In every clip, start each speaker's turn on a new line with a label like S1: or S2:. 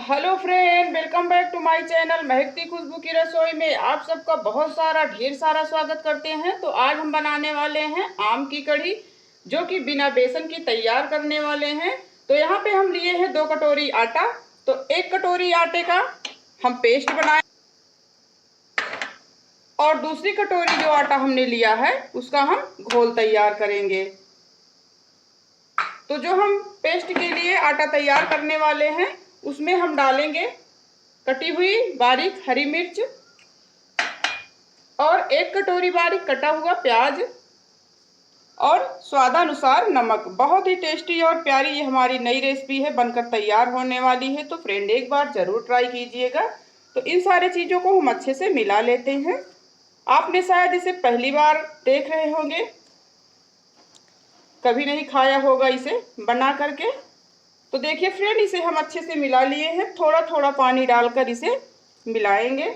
S1: Hello friend, welcome back to my channel महकती खुशबू की रसोई में आप सबका बहुत सारा ढेर सारा स्वागत करते हैं। तो आज हम बनाने वाले हैं आम की कढ़ी, जो कि बिना बेसन की तैयार करने वाले हैं। तो यहाँ पे हम लिए हैं 2 कटोरी आटा। तो 1 कटोरी आटे का हम पेस्ट बनाए और दूसरी कटोरी जो आटा हमने लिया है उसका हम घोल तैयार करेंगे। तो जो हम पेस्ट के लिए आटा तैयार करने वाले हैं उसमें हम डालेंगे कटी हुई बारीक हरी मिर्च और 1 कटोरी बारीक कटा हुआ प्याज और स्वादानुसार नमक। बहुत ही टेस्टी और प्यारी ये हमारी नई रेसिपी है, बनकर तैयार होने वाली है। तो फ्रेंड एक बार ज़रूर ट्राई कीजिएगा। तो इन सारे चीज़ों को हम अच्छे से मिला लेते हैं। आपने शायद इसे पहली बार देख रहे होंगे, कभी नहीं खाया होगा इसे बना करके। तो देखिए फ्रेंड, इसे हम अच्छे से मिला लिए हैं। थोड़ा थोड़ा पानी डालकर इसे मिलाएंगे।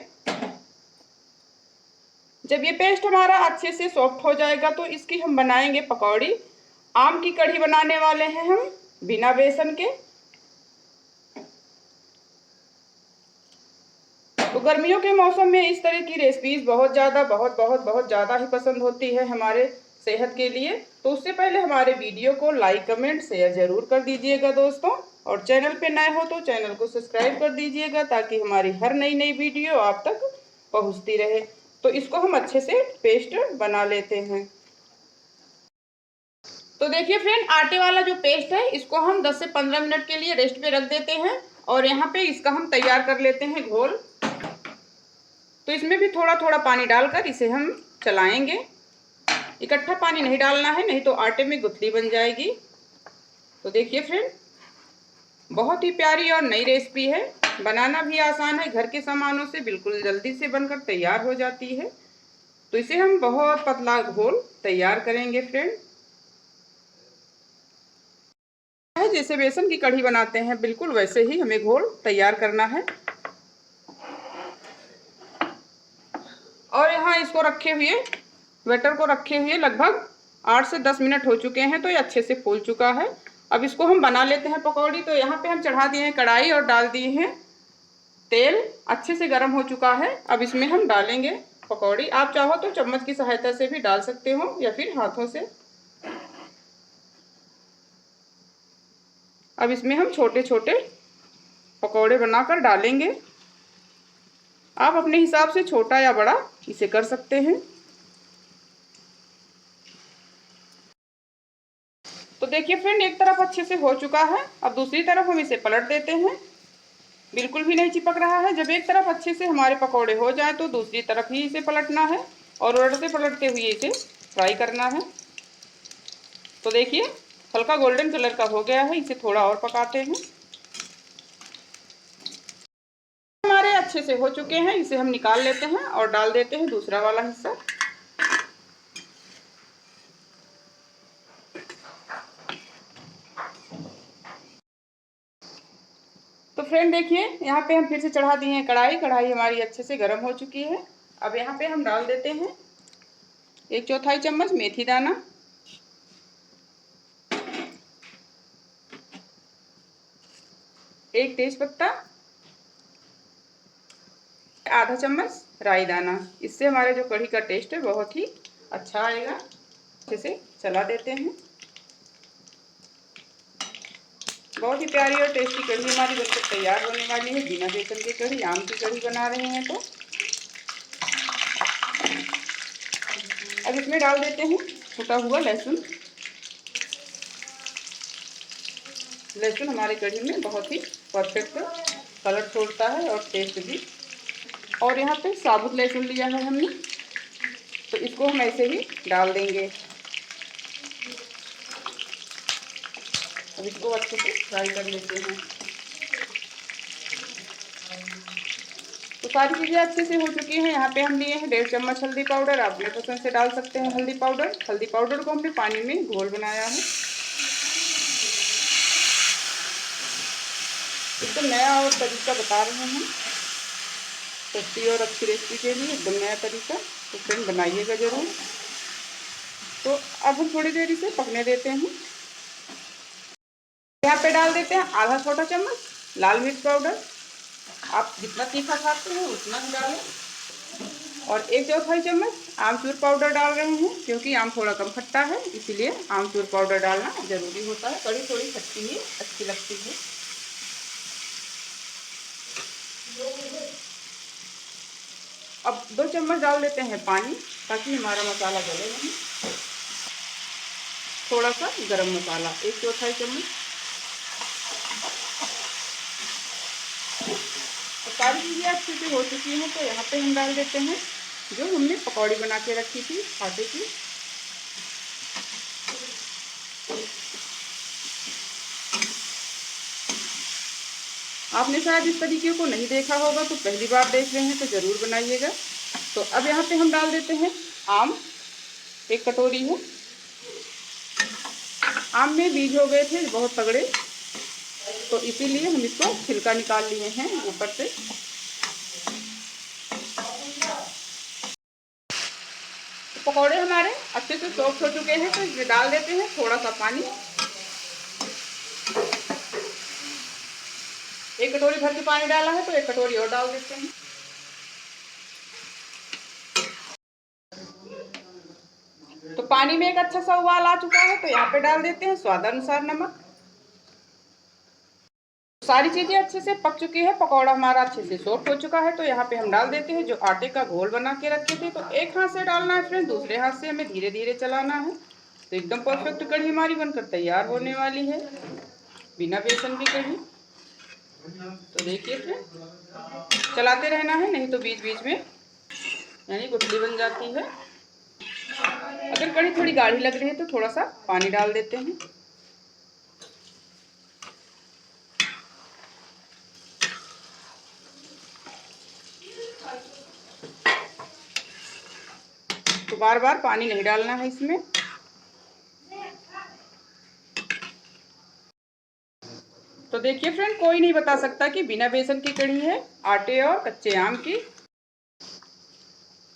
S1: जब ये पेस्ट हमारा अच्छे से सॉफ्ट हो जाएगा तो इसकी हम बनाएंगे पकौड़ी। आम की कढ़ी बनाने वाले हैं हम बिना बेसन के। तो गर्मियों के मौसम में इस तरह की रेसिपीज बहुत ज़्यादा ही पसंद होती है हमारे सेहत के लिए। तो उससे पहले हमारे वीडियो को लाइक कमेंट शेयर ज़रूर कर दीजिएगा दोस्तों, और चैनल पे नए हो तो चैनल को सब्सक्राइब कर दीजिएगा ताकि हमारी हर नई वीडियो आप तक पहुंचती रहे। तो इसको हम अच्छे से पेस्ट बना लेते हैं। तो देखिए फ्रेंड, आटे वाला जो पेस्ट है इसको हम 10 से 15 मिनट के लिए रेस्ट पे रख देते हैं और यहाँ पे इसका हम तैयार कर लेते हैं घोल। तो इसमें भी थोड़ा थोड़ा पानी डालकर इसे हम चलाएंगे। इकट्ठा पानी नहीं डालना है, नहीं तो आटे में गुठली बन जाएगी। तो देखिए फ्रेंड, बहुत ही प्यारी और नई रेसिपी है, बनाना भी आसान है, घर के सामानों से बिल्कुल जल्दी से बनकर तैयार हो जाती है। तो इसे हम बहुत पतला घोल तैयार करेंगे फ्रेंड। जैसे बेसन की कढ़ी बनाते हैं बिल्कुल वैसे ही हमें घोल तैयार करना है। और यहाँ इसको रखे हुए बैटर को रखे हुए लगभग 8 से 10 मिनट हो चुके हैं। तो ये अच्छे से फूल चुका है। अब इसको हम बना लेते हैं पकौड़ी। तो यहाँ पे हम चढ़ा दिए हैं कढ़ाई और डाल दिए हैं तेल। अच्छे से गर्म हो चुका है। अब इसमें हम डालेंगे पकौड़ी। आप चाहो तो चम्मच की सहायता से भी डाल सकते हो या फिर हाथों से। अब इसमें हम छोटे छोटे पकौड़े बनाकर डालेंगे। आप अपने हिसाब से छोटा या बड़ा इसे कर सकते हैं। तो देखिए फ्रेंड, एक तरफ अच्छे से हो चुका है। अब दूसरी तरफ हम इसे पलट देते हैं। बिल्कुल भी नहीं चिपक रहा है। जब एक तरफ अच्छे से हमारे पकौड़े हो जाए तो दूसरी तरफ ही इसे पलटना है और उलटते पलटते हुए इसे फ्राई करना है। तो देखिए हल्का गोल्डन कलर का हो गया है। इसे थोड़ा और पकाते हैं। हमारे अच्छे से हो चुके हैं। इसे हम निकाल लेते हैं और डाल देते हैं दूसरा वाला हिस्सा। तो फ्रेंड देखिए, यहाँ पे हम फिर से चढ़ा दिए हैं कढ़ाई। कढ़ाई हमारी अच्छे से गर्म हो चुकी है। अब यहाँ पे हम डाल देते हैं 1/4 चम्मच मेथी दाना, 1 तेज पत्ता, आधा चम्मच राई दाना। इससे हमारे जो कढ़ी का टेस्ट है बहुत ही अच्छा आएगा। अच्छे से चला देते हैं। बहुत ही प्यारी और टेस्टी कढ़ी हमारी बनकर तैयार होने वाली है। बिना बेसन की कढ़ी, आम की कढ़ी बना रहे हैं। तो अब इसमें डाल देते हैं कुटा हुआ लहसुन। लहसुन हमारी कढ़ी में बहुत ही परफेक्ट कलर छोड़ता है और टेस्ट भी। और यहाँ पे साबुत लहसुन लिया है हमने, तो इसको हम ऐसे ही डाल देंगे। अब इसको अच्छे से फ्राई कर लेते हैं। तो सारी चीज़ें अच्छे से हो चुकी हैं। यहाँ पे हम लिए हैं 1.5 चम्मच हल्दी पाउडर। आप अपने पसंद से डाल सकते हैं हल्दी पाउडर। हल्दी पाउडर को हमने पानी में घोल बनाया है। एकदम नया और तरीका बता रहे हैं, सस्ती और अच्छी रेसिपी के लिए एकदम नया तरीका। तो फ्रेंड बनाइएगा ज़रूर। तो अब हम थोड़ी देर इसे पकने देते हैं। यहाँ पे डाल देते हैं आधा छोटा चम्मच लाल मिर्च पाउडर, आप जितना तीखा खाते हैं उतना ही डालें। और 1/4 चम्मच आमचूर पाउडर डाल रहे हैं, क्योंकि आम थोड़ा कम खट्टा है, इसीलिए आमचूर पाउडर डालना ज़रूरी होता है। कड़ी थोड़ी खट्टी ही अच्छी लगती है। अब 2 चम्मच डाल देते हैं पानी, ताकि हमारा मसाला गले नहीं। थोड़ा सा गरम मसाला 1/4 चम्मच। सारी चीज़ें अच्छे से हो चुकी हैं, तो यहाँ पे हम डाल देते हैं जो हमने पकौड़ी बना के रखी थी आटे की। आपने शायद इस तरीके को नहीं देखा होगा, तो पहली बार देख रहे हैं तो ज़रूर बनाइएगा। तो अब यहाँ पे हम डाल देते हैं आम, 1 कटोरी है। आम में बीज हो गए थे बहुत तगड़े, तो इसीलिए हम इसको छिलका निकाल लिए हैं ऊपर से। पकौड़े हमारे अच्छे से सॉफ्ट हो चुके हैं, तो इसमें डाल देते हैं थोड़ा सा पानी। 1 कटोरी भर के पानी डाला है, तो 1 कटोरी और डाल देते हैं। तो पानी में एक अच्छा सा उबाल आ चुका है, तो यहाँ पे डाल देते हैं स्वाद अनुसार नमक। सारी चीज़ें अच्छे से पक चुकी है, पकौड़ा हमारा अच्छे से सॉफ्ट हो चुका है, तो यहाँ पे हम डाल देते हैं जो आटे का घोल बना के रखे थे। तो एक हाथ से डालना है फ्रेंड, दूसरे हाथ से हमें धीरे धीरे चलाना है। तो एकदम परफेक्ट कढ़ी हमारी बनकर तैयार होने वाली है, बिना बेसन की कढ़ी। तो देखिए फ्रेंड, चलाते रहना है, नहीं तो बीच बीच में यानी गुठली बन जाती है। अगर कढ़ी थोड़ी गाढ़ी लग रही है तो थोड़ा सा पानी डाल देते हैं। तो बार बार पानी नहीं डालना है इसमें। तो देखिए फ्रेंड, कोई नहीं बता सकता कि बिना बेसन की कढ़ी है, आटे और कच्चे आम की।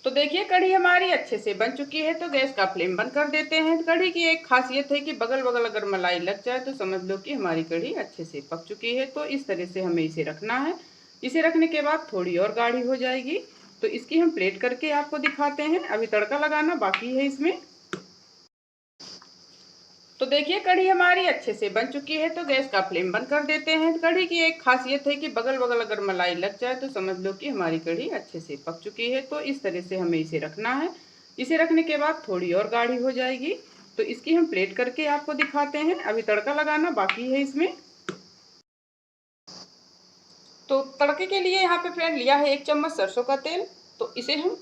S1: तो देखिए कढ़ी हमारी अच्छे से बन चुकी है, तो गैस का फ्लेम बंद कर देते हैं। कढ़ी की एक खासियत है कि बगल बगल अगर मलाई लग जाए तो समझ लो कि हमारी कढ़ी अच्छे से पक चुकी है। तो इस तरह से हमें इसे रखना है। इसे रखने के बाद थोड़ी और गाढ़ी हो जाएगी, तो इसकी हम प्लेट करके आपको दिखाते हैं। अभी तड़का लगाना बाकी है इसमें। तो देखिए कढ़ी हमारी अच्छे से बन चुकी है, तो गैस का फ्लेम बंद कर देते हैं। कढ़ी की एक खासियत है कि बगल बगल अगर मलाई लग जाए तो समझ लो कि हमारी कढ़ी अच्छे से पक चुकी है। तो इस तरह से हमें इसे रखना है। इसे रखने के बाद थोड़ी और गाढ़ी हो जाएगी, तो इसकी हम प्लेट करके आपको दिखाते हैं। अभी तड़का लगाना बाकी है इसमें। तो तड़के के लिए यहाँ पे फ्रेंड लिया है 1 चम्मच सरसों का तेल। तो इसे हम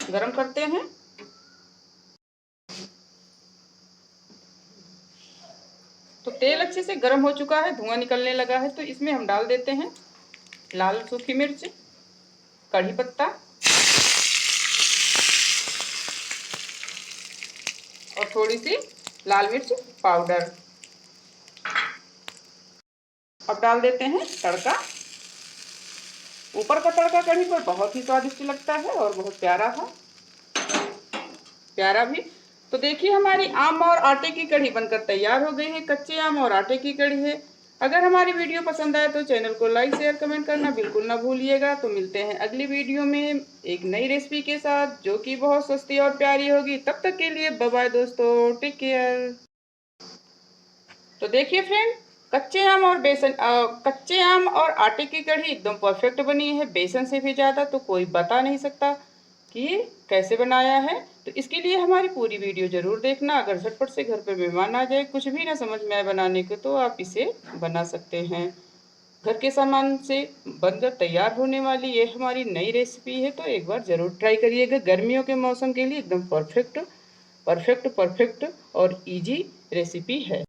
S1: गरम करते हैं। तो तेल अच्छे से गर्म हो चुका है, धुआं निकलने लगा है, तो इसमें हम डाल देते हैं लाल सूखी मिर्च, कढ़ी पत्ता और थोड़ी सी लाल मिर्च पाउडर। अब डाल देते हैं तड़का। ऊपर का तड़का कढ़ी पर बहुत ही स्वादिष्ट लगता है और बहुत प्यारा भी। तो देखिए हमारी आम और आटे की कढ़ी बनकर तैयार हो गई है। कच्चे आम और आटे की कढ़ी है। अगर हमारी वीडियो पसंद आए तो चैनल को लाइक शेयर कमेंट करना बिल्कुल ना भूलिएगा। तो मिलते हैं अगली वीडियो में एक नई रेसिपी के साथ, जो कि बहुत सस्ती और प्यारी होगी। तब तक के लिए बाय बाय दोस्तों, टेक केयर। तो देखिए फ्रेंड, कच्चे आम और आटे की कढ़ी एकदम परफेक्ट बनी है। बेसन से भी ज़्यादा तो कोई बता नहीं सकता कि कैसे बनाया है। तो इसके लिए हमारी पूरी वीडियो ज़रूर देखना। अगर झटपट से घर पर मेहमान आ जाए, कुछ भी ना समझ में आए बनाने को, तो आप इसे बना सकते हैं। घर के सामान से बनकर तैयार होने वाली ये हमारी नई रेसिपी है, तो एक बार ज़रूर ट्राई करिएगा। गर्मियों के मौसम के लिए एकदम परफेक्ट और इजी रेसिपी है।